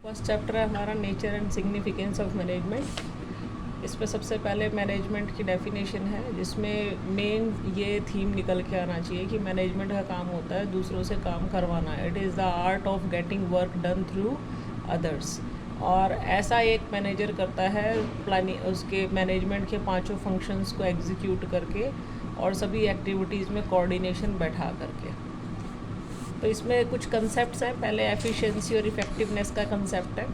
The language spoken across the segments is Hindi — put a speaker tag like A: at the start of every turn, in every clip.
A: फर्स्ट चैप्टर है हमारा nature and significance of management. इस पर सबसे पहले मैनेजमेंट की डेफिनेशन है, जिसमें मेन ये थीम निकल के आना चाहिए कि मैनेजमेंट का काम होता है दूसरों से काम करवाना। It is the art of getting work done through others. और ऐसा एक मैनेजर करता है प्लानिंग, उसके मैनेजमेंट के पांचों फंक्शंस को एग्जीक्यूट करके और सभी एक्टिविटीज़ में कोऑर्डिनेशन बैठा करके। तो इसमें कुछ कंसेप्ट्स हैं। पहले एफिशिएंसी और इफ़ेक्टिवनेस का कंसेप्ट है।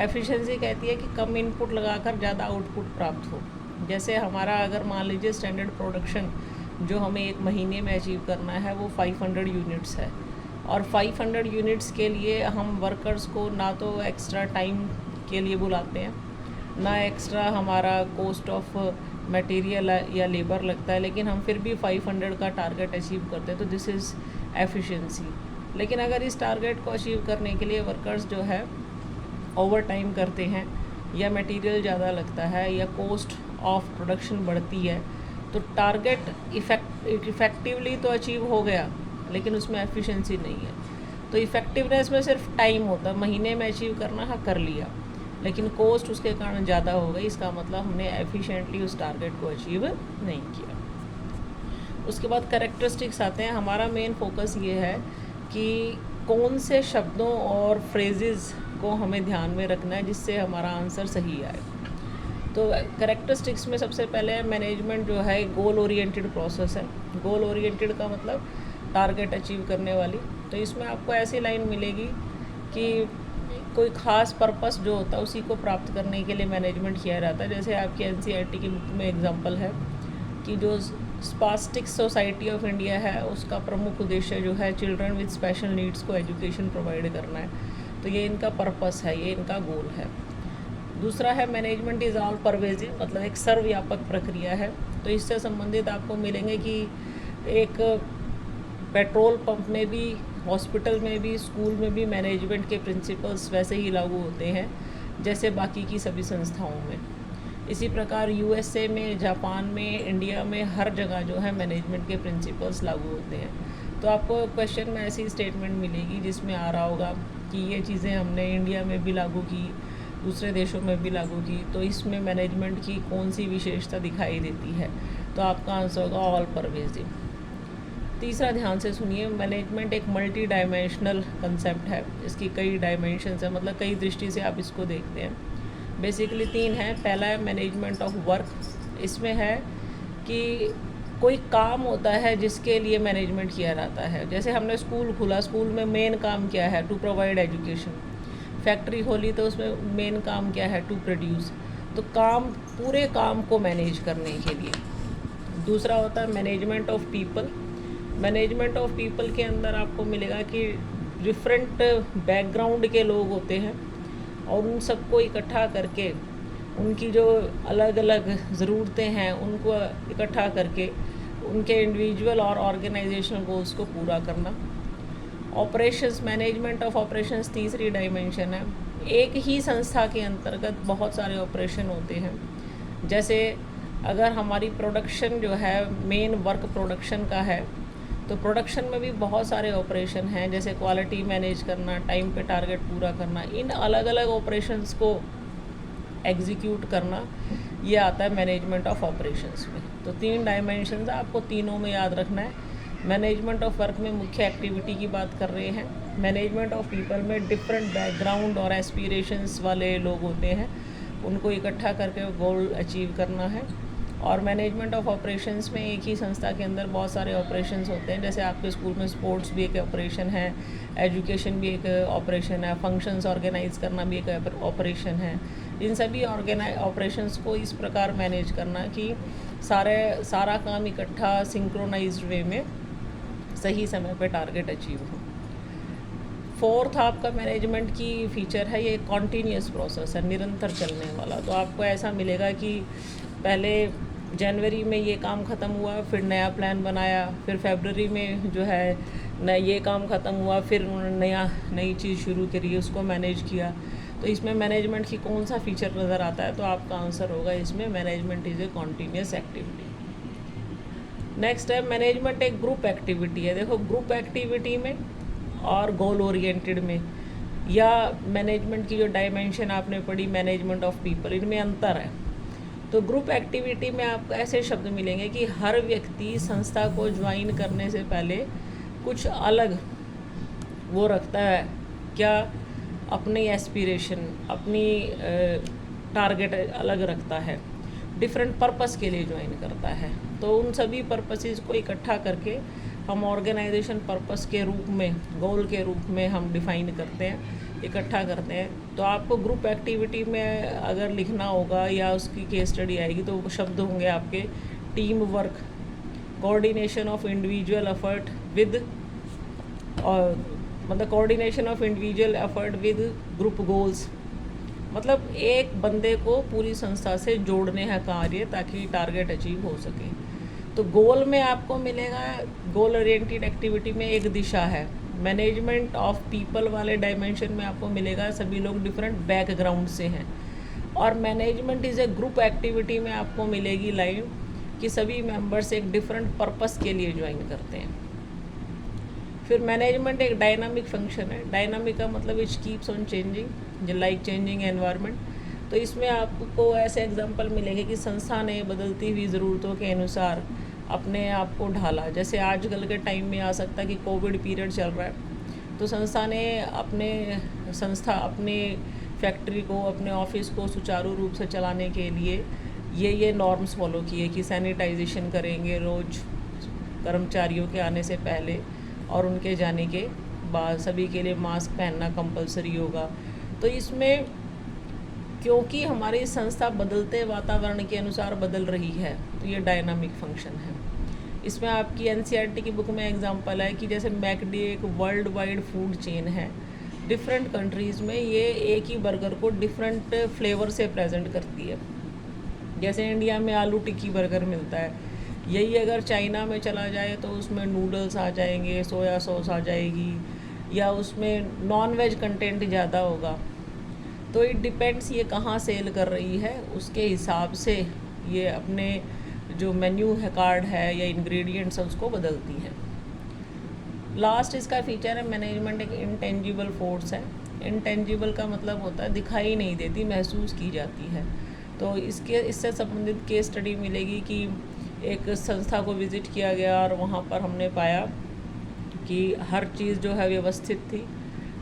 A: एफिशिएंसी कहती है कि कम इनपुट लगाकर ज़्यादा आउटपुट प्राप्त हो। जैसे हमारा अगर मान लीजिए स्टैंडर्ड प्रोडक्शन जो हमें एक महीने में अचीव करना है वो 500 यूनिट्स है, और 500 यूनिट्स के लिए हम वर्कर्स को ना तो एक्स्ट्रा टाइम के लिए बुलाते हैं, ना एक्स्ट्रा हमारा कॉस्ट ऑफ मटेरियल या लेबर लगता है, लेकिन हम फिर भी 500 का टारगेट अचीव करते हैं। तो दिस इज़ एफिशिएंसी। लेकिन अगर इस टारगेट को अचीव करने के लिए वर्कर्स जो है ओवर टाइम करते हैं, या मटेरियल ज़्यादा लगता है, या कॉस्ट ऑफ प्रोडक्शन बढ़ती है, तो टारगेट इफ़ेक्टिवली तो अचीव हो गया लेकिन उसमें एफिशिएंसी नहीं है। तो इफ़ेक्टिवनेस में सिर्फ टाइम होता है, महीने में अचीव करना है कर लिया, लेकिन कॉस्ट उसके कारण ज़्यादा हो गई। इसका मतलब हमने एफिशिएंटली उस टारगेट को अचीव नहीं किया। उसके बाद कैरेक्टरिस्टिक्स आते हैं। हमारा मेन फोकस ये है कि कौन से शब्दों और फ्रेजेस को हमें ध्यान में रखना है जिससे हमारा आंसर सही आए। तो कैरेक्टरिस्टिक्स में सबसे पहले मैनेजमेंट जो है गोल ओरिएंटेड प्रोसेस है। गोल ओरिएंटेड का मतलब टारगेट अचीव करने वाली। तो इसमें आपको ऐसी लाइन मिलेगी कि कोई ख़ास पर्पस जो होता है उसी को प्राप्त करने के लिए मैनेजमेंट किया जाता है। जैसे आपकी एनसीईआरटी की बुक में एग्जांपल है कि जो स्पास्टिक सोसाइटी ऑफ इंडिया है उसका प्रमुख उद्देश्य जो है चिल्ड्रन विद स्पेशल नीड्स को एजुकेशन प्रोवाइड करना है। तो ये इनका पर्पस है, ये इनका गोल है। दूसरा है मैनेजमेंट इज़ ऑल परवेजिव, मतलब एक सर्वव्यापक प्रक्रिया है। तो इससे संबंधित आपको मिलेंगे कि एक पेट्रोल पंप में भी, हॉस्पिटल में भी, स्कूल में भी मैनेजमेंट के प्रिंसिपल्स वैसे ही लागू होते हैं जैसे बाकी की सभी संस्थाओं में। इसी प्रकार यूएसए में, जापान में, इंडिया में हर जगह जो है मैनेजमेंट के प्रिंसिपल्स लागू होते हैं। तो आपको क्वेश्चन में ऐसी स्टेटमेंट मिलेगी जिसमें आ रहा होगा कि ये चीज़ें हमने इंडिया में भी लागू की, दूसरे देशों में भी लागू की, तो इसमें मैनेजमेंट की कौन सी विशेषता दिखाई देती है। तो आपका आंसर होगा ऑल परवेजिव। तीसरा ध्यान से सुनिए, मैनेजमेंट एक मल्टी डायमेंशनल कंसेप्ट है। इसकी कई डायमेंशंस है, मतलब कई दृष्टि से आप इसको देखते हैं। बेसिकली तीन है। पहला है मैनेजमेंट ऑफ वर्क। इसमें है कि कोई काम होता है जिसके लिए मैनेजमेंट किया जाता है। जैसे हमने स्कूल खोला, स्कूल में मेन काम क्या है, टू प्रोवाइड एजुकेशन। फैक्ट्री खोली तो उसमें मेन काम क्या है, टू प्रोड्यूस। तो काम, पूरे काम को मैनेज करने के लिए। दूसरा होता है management of people. Management of people के अंदर आपको मिलेगा कि डिफरेंट बैकग्राउंड के लोग होते हैं और उन सबको इकट्ठा करके उनकी जो अलग अलग ज़रूरतें हैं उनको इकट्ठा करके उनके इंडिविजुअल और ऑर्गेनाइजेशनल गोल्स को पूरा करना। ऑपरेशंस, मैनेजमेंट ऑफ ऑपरेशंस तीसरी डायमेंशन है। एक ही संस्था के अंतर्गत बहुत सारे ऑपरेशन होते हैं। जैसे अगर हमारी प्रोडक्शन जो है, मेन वर्क प्रोडक्शन का है, तो प्रोडक्शन में भी बहुत सारे ऑपरेशन हैं, जैसे क्वालिटी मैनेज करना, टाइम पे टारगेट पूरा करना। इन अलग अलग ऑपरेशंस को एग्जीक्यूट करना, ये आता है मैनेजमेंट ऑफ ऑपरेशंस में। तो तीन डायमेंशंस आपको तीनों में याद रखना है। मैनेजमेंट ऑफ वर्क में मुख्य एक्टिविटी की बात कर रहे हैं। मैनेजमेंट ऑफ पीपल में डिफरेंट बैकग्राउंड और एस्पिरेशंस वाले लोग होते हैं, उनको इकट्ठा करके गोल अचीव करना है। और मैनेजमेंट ऑफ ऑपरेशंस में एक ही संस्था के अंदर बहुत सारे ऑपरेशंस होते हैं। जैसे आपके स्कूल में स्पोर्ट्स भी एक ऑपरेशन है, एजुकेशन भी एक ऑपरेशन है, फंक्शंस ऑर्गेनाइज करना भी एक ऑपरेशन है। इन सभी ऑपरेशंस को इस प्रकार मैनेज करना कि सारा काम इकट्ठा सिंक्रोनाइज्ड वे में सही समय पे टारगेट अचीव हो। फोर्थ आपका मैनेजमेंट की फीचर है, ये कॉन्टीन्यूस प्रोसेस है, निरंतर चलने वाला। तो आपको ऐसा मिलेगा कि पहले जनवरी में ये काम ख़त्म हुआ, फिर नया प्लान बनाया, फिर फरवरी में जो है न ये काम ख़त्म हुआ, फिर उन्होंने नई चीज़ शुरू करी, उसको मैनेज किया। तो इसमें मैनेजमेंट की कौन सा फीचर नज़र आता है, तो आपका आंसर होगा इसमें management is A continuous activity. Next है मैनेजमेंट एक ग्रुप एक्टिविटी है। देखो, ग्रुप एक्टिविटी में और गोल ओरिएंटेड में या मैनेजमेंट की जो डायमेंशन आपने पढ़ी मैनेजमेंट ऑफ पीपल, इनमें अंतर है। तो ग्रुप एक्टिविटी में आपको ऐसे शब्द मिलेंगे कि हर व्यक्ति संस्था को ज्वाइन करने से पहले कुछ अलग वो रखता है, क्या अपनी एस्पिरेशन, अपनी टारगेट अलग रखता है, डिफरेंट पर्पस के लिए ज्वाइन करता है। तो उन सभी पर्पसेस को इकट्ठा करके हम ऑर्गेनाइजेशन पर्पस के रूप में, गोल के रूप में हम डिफाइन करते हैं, इकट्ठा करते हैं। तो आपको ग्रुप एक्टिविटी में अगर लिखना होगा या उसकी केस स्टडी आएगी तो वो शब्द होंगे आपके team work, coordination of individual effort with, और मतलब coordination of individual effort with group goals, मतलब एक बंदे को पूरी संस्था से जोड़ने हैं कार्य ताकि टारगेट अचीव हो सके। तो गोल में आपको मिलेगा, गोल ओरिएंटेड एक्टिविटी में एक दिशा है। मैनेजमेंट ऑफ पीपल वाले डायमेंशन में आपको मिलेगा सभी लोग डिफरेंट बैकग्राउंड से हैं। और management is a group activity में आपको मिलेगी लाइन कि सभी मेंबर्स एक डिफरेंट पर्पस के लिए ज्वाइन करते हैं। फिर मैनेजमेंट एक डायनामिक फंक्शन है। डायनामिक का मतलब it keeps on changing, like changing environment. तो इसमें आपको ऐसे एग्जांपल मिलेंगे कि संस्था ने बदलती हुई ज़रूरतों के अनुसार अपने आप को ढाला। जैसे आजकल के टाइम में आ सकता है कि कोविड पीरियड चल रहा है, तो संस्था ने अपने फैक्ट्री को, अपने ऑफिस को सुचारू रूप से चलाने के लिए ये नॉर्म्स फॉलो किए कि सैनिटाइजेशन करेंगे रोज़ कर्मचारियों के आने से पहले और उनके जाने के बाद, सभी के लिए मास्क पहनना कंपलसरी होगा। तो इसमें क्योंकि हमारी संस्था बदलते वातावरण के अनुसार बदल रही है, तो ये डायनामिक फंक्शन है। इसमें आपकी एनसीईआरटी की बुक में एग्जांपल है कि जैसे मैकडी एक वर्ल्ड वाइड फूड चेन है। डिफरेंट कंट्रीज़ में ये एक ही बर्गर को डिफरेंट फ्लेवर से प्रेजेंट करती है। जैसे इंडिया में आलू टिक्की बर्गर मिलता है, यही अगर चाइना में चला जाए तो उसमें नूडल्स आ जाएंगे, सोया सॉस आ जाएगी, या उसमें नॉन वेज कंटेंट ज़्यादा होगा। तो इट डिपेंड्स ये कहाँ सेल कर रही है, उसके हिसाब से ये अपने जो मेन्यू है, कार्ड है या इंग्रेडिएंट्स है, उसको बदलती है। लास्ट इसका फीचर है मैनेजमेंट एक इंटेंजिबल फोर्स है। इंटेंजिबल का मतलब होता है दिखाई नहीं देती, महसूस की जाती है। तो इससे संबंधित केस स्टडी मिलेगी कि एक संस्था को विज़िट किया गया और वहाँ पर हमने पाया कि हर चीज़ जो है व्यवस्थित थी,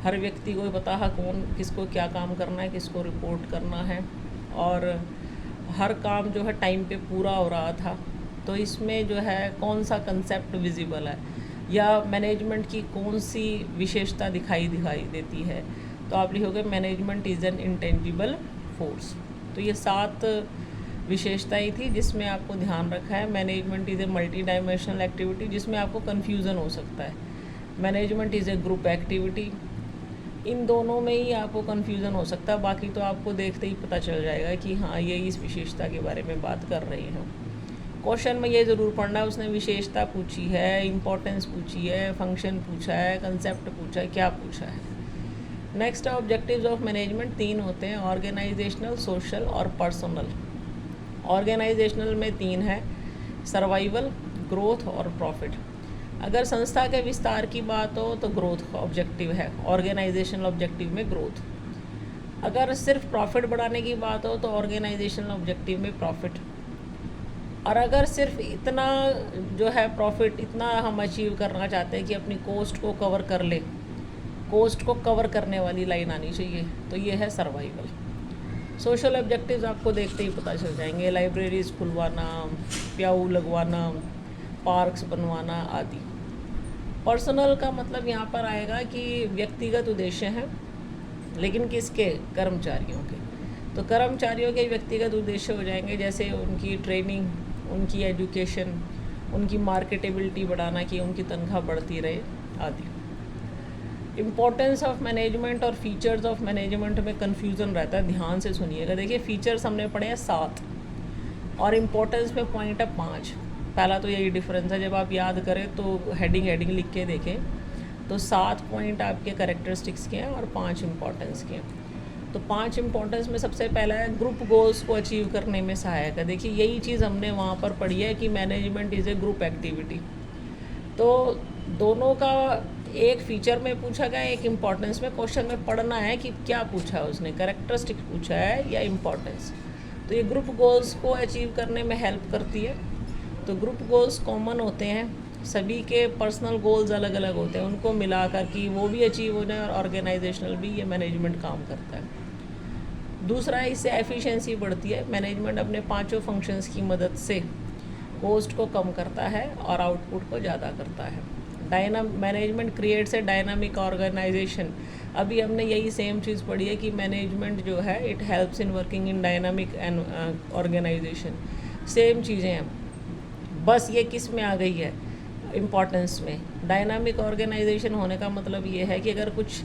A: हर व्यक्ति को पता है कौन किसको क्या काम करना है, किसको रिपोर्ट करना है, और हर काम जो है टाइम पे पूरा हो रहा था। तो इसमें जो है कौन सा कंसेप्ट विजिबल है या मैनेजमेंट की कौन सी विशेषता दिखाई देती है, तो आप लिखोगे management is an intangible force. तो ये 7 विशेषताएं थी जिसमें आपको ध्यान रखा है। Management is a multi dimensional activity, जिसमें आपको कन्फ्यूज़न हो सकता है। Management is a group activity, इन दोनों में ही आपको कन्फ्यूज़न हो सकता है, बाकी तो आपको देखते ही पता चल जाएगा कि हाँ ये इस विशेषता के बारे में बात कर रही हैं। क्वेश्चन में ये ज़रूर पढ़ना है, उसने विशेषता पूछी है, इम्पोर्टेंस पूछी है, फंक्शन पूछा है, कंसेप्ट पूछा है, क्या पूछा है। नेक्स्ट ऑब्जेक्टिव्स ऑफ मैनेजमेंट 3 होते हैं, ऑर्गेनाइजेशनल, सोशल और पर्सनल। ऑर्गेनाइजेशनल में 3 है, सर्वाइवल, ग्रोथ और प्रॉफिट। अगर संस्था के विस्तार की बात हो तो ग्रोथ ऑब्जेक्टिव है, ऑर्गेनाइजेशनल ऑब्जेक्टिव में ग्रोथ। अगर सिर्फ प्रॉफिट बढ़ाने की बात हो तो ऑर्गेनाइजेशनल ऑब्जेक्टिव में प्रॉफिट। और अगर सिर्फ इतना जो है प्रॉफिट, इतना हम अचीव करना चाहते हैं कि अपनी कॉस्ट को कवर कर ले, कॉस्ट को कवर करने वाली लाइन आनी चाहिए, तो ये है सर्वाइवल। सोशल ऑब्जेक्टिव्स आपको देखते ही पता चल जाएंगे, लाइब्रेरीज खुलवाना, प्याऊ लगवाना, पार्क्स बनवाना आदि। पर्सनल का मतलब यहाँ पर आएगा कि व्यक्तिगत उद्देश्य हैं, लेकिन किसके? कर्मचारियों के। तो कर्मचारियों के व्यक्तिगत उद्देश्य हो जाएंगे, जैसे उनकी ट्रेनिंग, उनकी एजुकेशन, उनकी मार्केटेबिलिटी बढ़ाना कि उनकी तनख्वाह बढ़ती रहे आदि। इम्पोर्टेंस ऑफ मैनेजमेंट और फीचर्स ऑफ मैनेजमेंट में कन्फ्यूज़न रहता है, ध्यान से सुनिएगा। देखिए फीचर्स हमने पढ़े हैं 7 और इम्पोर्टेंस में पॉइंट है 5। पहला तो यही डिफरेंस है, जब आप याद करें तो हेडिंग लिख के देखें तो 7 पॉइंट आपके कैरेक्टरिस्टिक्स के हैं और 5 इम्पोर्टेंस के हैं। तो 5 इम्पोर्टेंस में सबसे पहला है ग्रुप गोल्स को अचीव करने में सहायक है। देखिए यही चीज़ हमने वहाँ पर पढ़ी है कि management is a group activity. तो दोनों का एक फीचर में पूछा गया, एक इम्पोर्टेंस में। क्वेश्चन में पढ़ना है कि क्या पूछा है उसने, कैरेक्टरिस्टिक पूछा है या इम्पोर्टेंस। तो ये ग्रुप गोल्स को अचीव करने में हेल्प करती है। तो ग्रुप गोल्स कॉमन होते हैं, सभी के पर्सनल गोल्स अलग अलग होते हैं, उनको मिलाकर कि वो भी अचीव हो जाए और ऑर्गेनाइजेशनल भी ये मैनेजमेंट काम करता है। दूसरा, इससे एफिशिएंसी बढ़ती है। मैनेजमेंट अपने पांचों फंक्शंस की मदद से कॉस्ट को कम करता है और आउटपुट को ज़्यादा करता है। Management creates a dynamic organization. अभी हमने यही सेम चीज़ पढ़ी है कि मैनेजमेंट जो है it helps in working in dynamic and organization. Same चीज़ें हैं, बस ये किस में आ गई है, इम्पोर्टेंस में। डायनामिक ऑर्गेनाइजेशन होने का मतलब ये है कि अगर कुछ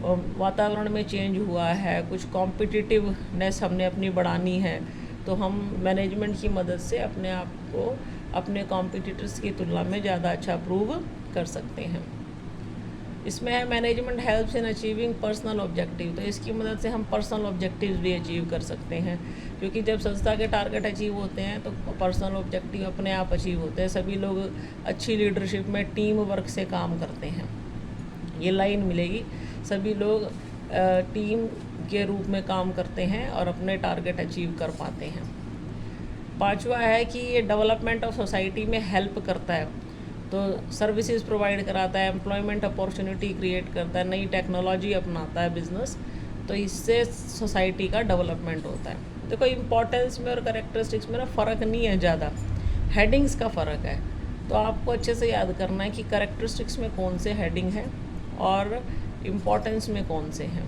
A: वातावरण में चेंज हुआ है, कुछ कॉम्पिटिटिवनेस हमने अपनी बढ़ानी है, तो हम मैनेजमेंट की मदद से अपने आप को अपने कॉम्पिटिटर्स की तुलना में ज़्यादा अच्छा प्रूव कर सकते हैं। इसमें है management helps in achieving personal objective. तो इसकी मदद से हम पर्सनल ऑब्जेक्टिव्स भी अचीव कर सकते हैं, क्योंकि जब संस्था के टारगेट अचीव होते हैं तो पर्सनल ऑब्जेक्टिव अपने आप अचीव होते हैं। सभी लोग अच्छी लीडरशिप में टीम वर्क से काम करते हैं, ये लाइन मिलेगी। सभी लोग टीम के रूप में काम करते हैं और अपने टारगेट अचीव कर पाते हैं। पांचवा है कि ये डेवलपमेंट ऑफ सोसाइटी में हेल्प करता है। तो सर्विसेज प्रोवाइड कराता है, एम्प्लॉयमेंट अपॉर्चुनिटी क्रिएट करता है, नई टेक्नोलॉजी अपनाता है बिजनेस, तो इससे सोसाइटी का डेवलपमेंट होता है। देखो, इम्पोर्टेंस में और कैरेक्टरिस्टिक्स में ना फ़र्क नहीं है ज़्यादा, हेडिंग्स का फ़र्क है। तो आपको अच्छे से याद करना है कि कैरेक्टरिस्टिक्स में कौन से हेडिंग है और इम्पोर्टेंस में कौन से हैं।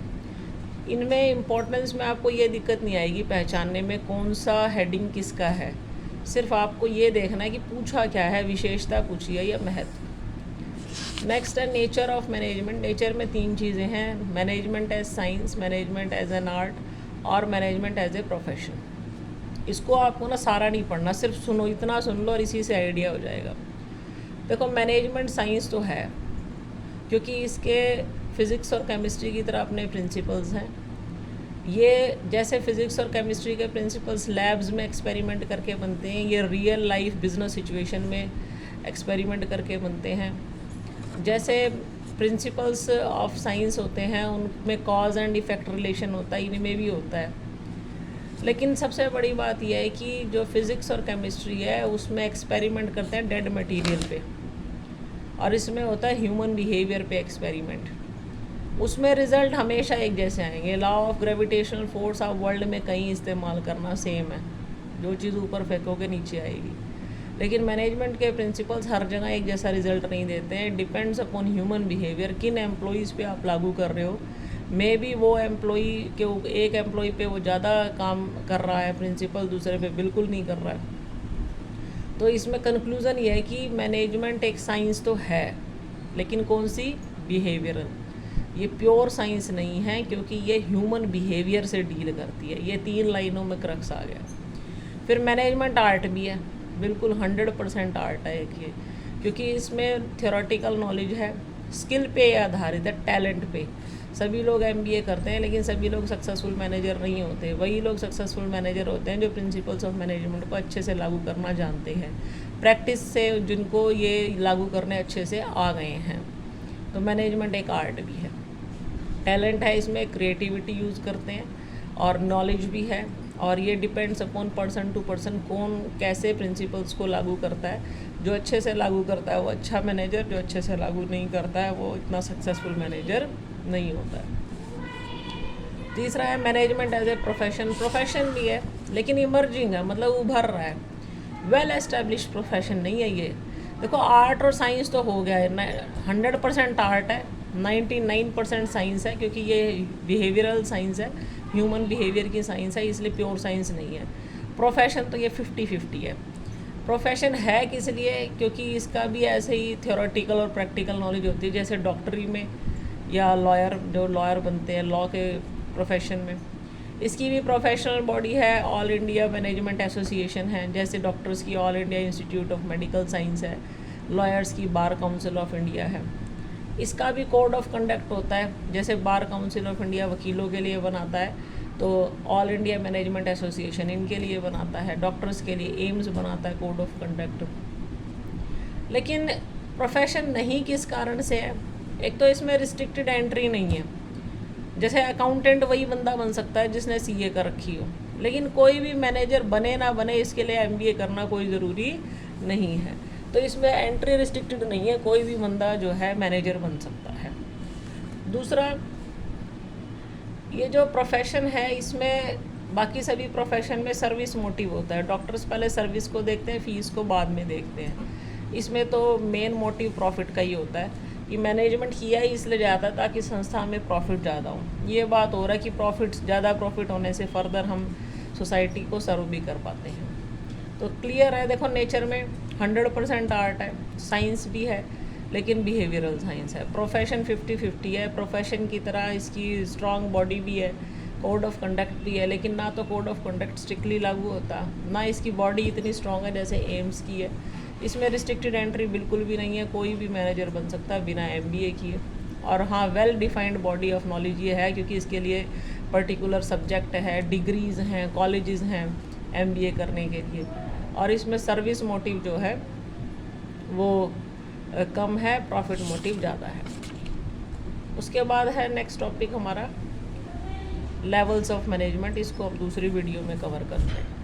A: इनमें इम्पोर्टेंस में आपको ये दिक्कत नहीं आएगी पहचानने में कौन सा हेडिंग किसका है, सिर्फ आपको ये देखना है कि पूछा क्या है, विशेषता पूछी है या महत्व। नेक्स्ट है नेचर ऑफ मैनेजमेंट। नेचर में तीन चीज़ें हैं, management as science, management as an art और मैनेजमेंट एज ए प्रोफेशन। इसको आपको ना सारा नहीं पढ़ना, सिर्फ सुनो, इतना सुन लो और इसी से आइडिया हो जाएगा। देखो, मैनेजमेंट साइंस तो है क्योंकि इसके फ़िज़िक्स और केमिस्ट्री की तरह अपने प्रिंसिपल्स हैं। ये जैसे फ़िज़िक्स और केमिस्ट्री के प्रिंसिपल्स लैब्स में एक्सपेरिमेंट करके बनते हैं, ये रियल लाइफ बिजनेस सिचुएशन में एक्सपेरिमेंट करके बनते हैं। जैसे प्रिंसिपल्स ऑफ साइंस होते हैं उनमें कॉज एंड इफ़ेक्ट रिलेशन होता है, इनमें भी होता है। लेकिन सबसे बड़ी बात यह है कि जो फ़िज़िक्स और केमिस्ट्री है उसमें एक्सपेरिमेंट करते हैं डेड मटीरियल पे, और इसमें होता है ह्यूमन बिहेवियर पे एक्सपेरिमेंट। उसमें रिज़ल्ट हमेशा एक जैसे आएंगे। लॉ ऑफ ग्रेविटेशनल फोर्स आप वर्ल्ड में कहीं इस्तेमाल करना सेम है, जो चीज़ ऊपर फेंकोगे नीचे आएगी। लेकिन मैनेजमेंट के प्रिंसिपल्स हर जगह एक जैसा रिजल्ट नहीं देते हैं, डिपेंड्स अपॉन ह्यूमन बिहेवियर। किन एम्प्लॉइज़ पे आप लागू कर रहे हो, मे बी वो एम्प्लॉई के एक एम्प्लॉई पे वो ज़्यादा काम कर रहा है प्रिंसिपल, दूसरे पे बिल्कुल नहीं कर रहा है। तो इसमें कंक्लूज़न ये है कि मैनेजमेंट एक साइंस तो है, लेकिन कौन सी, बिहेवियरल। ये प्योर साइंस नहीं है क्योंकि ये ह्यूमन बिहेवियर से डील करती है। ये 3 लाइनों में क्रक्स आ गया। फिर मैनेजमेंट आर्ट भी है, बिल्कुल 100% आर्ट है एक ये, क्योंकि इसमें थ्योरेटिकल नॉलेज है, स्किल पे आधारित है, टैलेंट पे। सभी लोग MBA करते हैं लेकिन सभी लोग सक्सेसफुल मैनेजर नहीं होते। वही लोग सक्सेसफुल मैनेजर होते हैं जो प्रिंसिपल्स ऑफ मैनेजमेंट को अच्छे से लागू करना जानते हैं, प्रैक्टिस से जिनको ये लागू करने अच्छे से आ गए हैं। तो मैनेजमेंट एक आर्ट भी है, टैलेंट है इसमें, क्रिएटिविटी यूज़ करते हैं और नॉलेज भी है। और ये depends upon person to person, कौन कैसे प्रिंसिपल्स को लागू करता है। जो अच्छे से लागू करता है वो अच्छा मैनेजर, जो अच्छे से लागू नहीं करता है वो इतना सक्सेसफुल मैनेजर नहीं होता है। तीसरा है management as a profession. Profession भी है लेकिन इमर्जिंग है, मतलब उभर रहा है, वेल एस्टेब्लिश प्रोफेशन नहीं है ये। देखो, आर्ट और साइंस तो हो गया है, 100% आर्ट है, 99% साइंस है, क्योंकि ये बिहेवियरल साइंस है, ह्यूमन बिहेवियर की साइंस है, इसलिए प्योर साइंस नहीं है। प्रोफेशन तो ये 50-50 है। प्रोफेशन है किस लिए, क्योंकि इसका भी ऐसे ही थ्योरेटिकल और प्रैक्टिकल नॉलेज होती है, जैसे डॉक्टरी में या लॉयर, जो लॉयर बनते हैं लॉ के प्रोफेशन में। इसकी भी प्रोफेशनल बॉडी है, ऑल इंडिया मैनेजमेंट एसोसिएशन है, जैसे डॉक्टर्स की all India institute of medical science है, लॉयर्स की बार काउंसिल ऑफ इंडिया है। इसका भी कोड ऑफ कंडक्ट होता है, जैसे बार काउंसिल ऑफ इंडिया वकीलों के लिए बनाता है, तो ऑल इंडिया मैनेजमेंट एसोसिएशन इनके लिए बनाता है, डॉक्टर्स के लिए एम्स बनाता है कोड ऑफ कंडक्ट। लेकिन प्रोफेशन नहीं किस कारण से है, एक तो इसमें रिस्ट्रिक्टेड एंट्री नहीं है, जैसे अकाउंटेंट वही बंदा बन सकता है जिसने सीए कर रखी हो, लेकिन कोई भी मैनेजर बने ना बने इसके लिए एमबीए करना कोई ज़रूरी नहीं है। तो इसमें एंट्री रिस्ट्रिक्टेड नहीं है, कोई भी बंदा जो है मैनेजर बन सकता है। दूसरा, ये जो प्रोफेशन है इसमें बाकी सभी प्रोफेशन में सर्विस मोटिव होता है। डॉक्टर्स पहले सर्विस को देखते हैं, फीस को बाद में देखते हैं। इसमें तो मेन मोटिव प्रॉफिट का ही होता है कि मैनेजमेंट किया ही इसलिए जाता है ताकि संस्था में प्रॉफिट ज़्यादा हो। ये बात हो रहा है कि ज़्यादा प्रॉफिट होने से फर्दर हम सोसाइटी को सर्व भी कर पाते हैं। तो क्लियर है, देखो नेचर में 100% आर्ट है, साइंस भी है, लेकिन बिहेवियरल साइंस है। प्रोफेशन 50-50 है, प्रोफेशन की तरह इसकी स्ट्रॉन्ग बॉडी भी है, कोड ऑफ कंडक्ट भी है, लेकिन ना तो कोड ऑफ कंडक्ट स्ट्रिक्टली लागू होता, ना इसकी बॉडी इतनी स्ट्रॉन्ग है जैसे एम्स की है। इसमें रिस्ट्रिक्टेड एंट्री बिल्कुल भी नहीं है, कोई भी मैनेजर बन सकता है बिना एमबीए किए। और हाँ, well defined body of knowledge ये है क्योंकि इसके लिए पर्टिकुलर सब्जेक्ट है, डिग्रीज़ हैं, कॉलेजेस हैं एमबीए करने के लिए। और इसमें सर्विस मोटिव जो है वो कम है, प्रॉफिट मोटिव ज़्यादा है। उसके बाद है नेक्स्ट टॉपिक हमारा लेवल्स ऑफ मैनेजमेंट, इसको हम दूसरी वीडियो में कवर करते हैं।